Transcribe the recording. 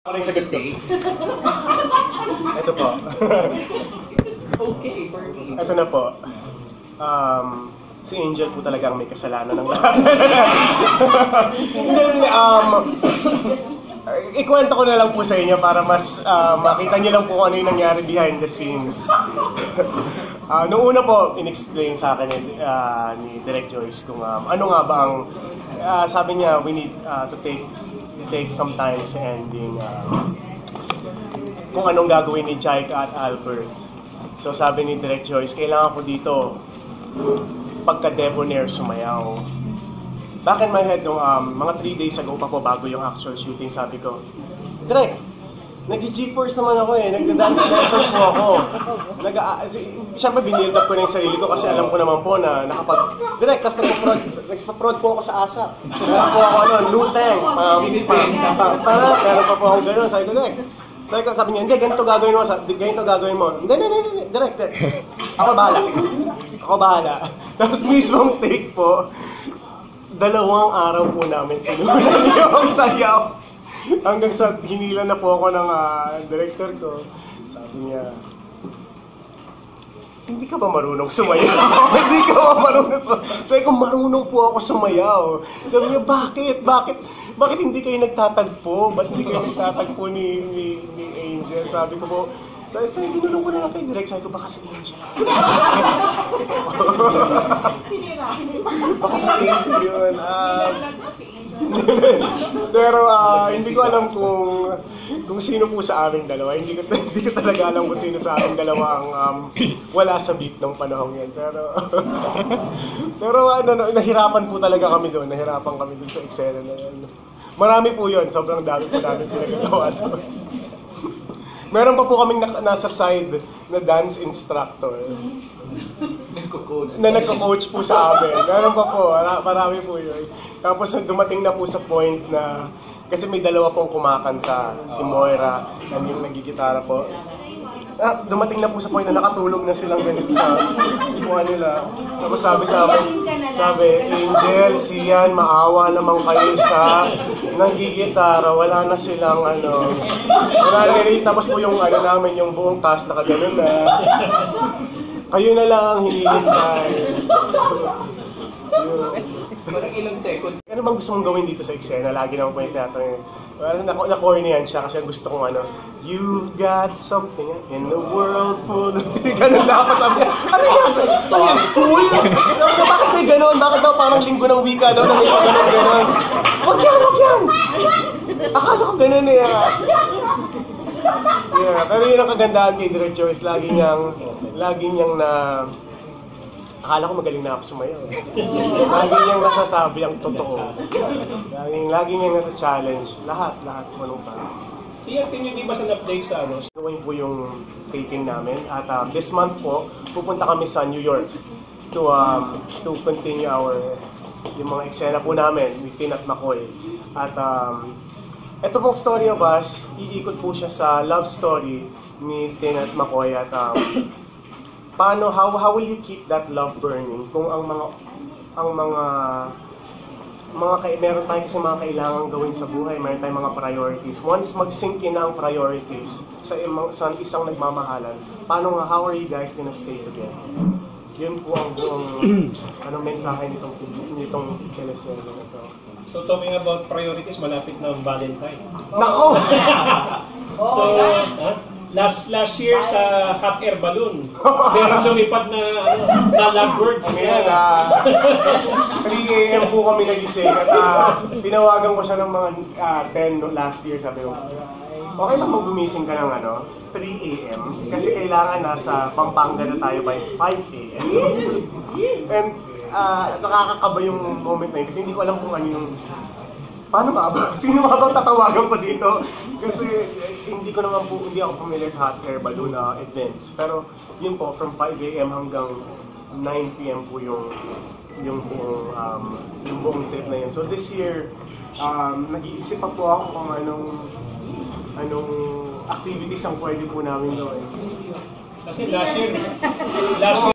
Ano yung sagot ko? Ito po. Okay for me. Ito na po. Si Angel po talaga ang may kasalanan ng lahat. Ikwento ko na lang po sa inyo para mas makita niyo lang po kung ano yung nangyari behind the scenes. Noong una po, in-explain sa akin ni Direk Joyce kung ano nga ba ang, sabi niya, we need to take some time sa ending kung anong gagawin ni Jaika at Albert. So sabi ni Direk Joyce, kailangan ko dito pagka-debonair sumayaw. Back in my head, mga 3 days ago pa po bago yung actual shooting, sabi ko, Direk, nag-G-Force naman ako eh, nag-dance lesson po ako. Siyempre binild up ko na yung sarili ko kasi alam ko naman po na Direk, kasi nagpa-prod po ako sa ASAP. Meron po ako Luteng, meron pa po akong gano'n. Sabi ko, Direk, sabi niya, hindi, ganito gagawin mo. Ganito gagawin mo. Hindi, Direk. Ako bahala. Tapos mismong take po, 2 araw po namin tinulan yung sayaw. Hanggang sa hinila na po ako ng director ko. Sabi niya, hindi ka ba marunong sumayaw? Hindi ka ba marunong sumayaw? Sabi ko, marunong po ako sumayaw. Sabi niya, bakit hindi kayo nagtatagpo? Ba't hindi kayo nagtatagpo ni Angel? Sabi ko po, tinulong ko na lang kay Direk. Sabi ko, baka si Angel. Baka si Angel yun. Pero hindi ko alam kung sino po sa aming dalawa. Hindi ko talaga alam kung sino sa aming dalawa ang wala sa beat ng panahon yan. Pero nahirapan po talaga kami doon. Nahirapan kami doon sa eksena na yan. Marami po yun. Sobrang dami po namin pinagagawa doon. Meron pa po kaming nasa side na dance instructor. Na nagko-coach po sa amin. Meron pa po, marami po yun. Tapos dumating na po sa point na, kasi may 2 pong kumakanta, si Moira, yung nagigitara po. Dumating na po sa point na nakatulog na silang ganito sa kuha nila. Tapos sabi, Angel, Sian, maawa naman kayo sa nagigitara, wala na silang wala na rin. Tapos po yung namin, yung buong cast nakaganon na. Kayo na lang ang hinihintay. Walang ilang seconds. Ano bang gusto mong gawin dito sa eksena? Lagi naman po yung tinatanong. Na-corny yan siya kasi gusto kong you've got something in the world full of... Ganun dapat sabi niya. Ano yan? School? Bakit may ganun? Bakit daw parang linggo ng wika daw na may ganun? Wag yan! Akala ko ganun eh. Yeah, pero yun ang kagandahan kay Direk Joyce. Lagi niyang akala ko magaling na ako sumayaw. Lagi niyang nasasabi ang totoo. Lagi niyang nasa-challenge. Lahat po nung parang. Siya, can you give us an update sa Gawin po yung taping namin. At this month po, pupunta kami sa New York to continue yung mga eksena po namin with Tin at McCoy. At ito pong Story of Us, iikot po siya sa love story ni Tin at McCoy. At how will you keep that love burning kung meron tayong kasi mga kailangan gawin sa buhay, meron tayong mga priorities. Once mag-sink in ang priorities sa isang nagmamahalan, how are you guys gonna stay together? Yun po ang buong mensahe nitong teleserye na ito. So talking about priorities, malapit na ang Valentine. Nako! So, last year sa hot air balloon, meron lumipad na lovebirds. 3 AM po kami nagising at tinawagan ko siya ng mga 10 last year. Sabi ko, okay lang gumising ka ng 3 AM kasi kailangan nasa Pampanga na tayo by 5 AM. And nakakakaba yung moment na yun kasi hindi ko alam kung ano yung paano ba? Sino ba tatawagan ko dito? Kasi hindi ako familiar sa hot air balloon events. Pero yun po, from 5 AM hanggang 9 PM po yung buong trip na yun. So this year, nag-iisip pa po ako kung anong activities ang pwede po namin gawin. Kasi last year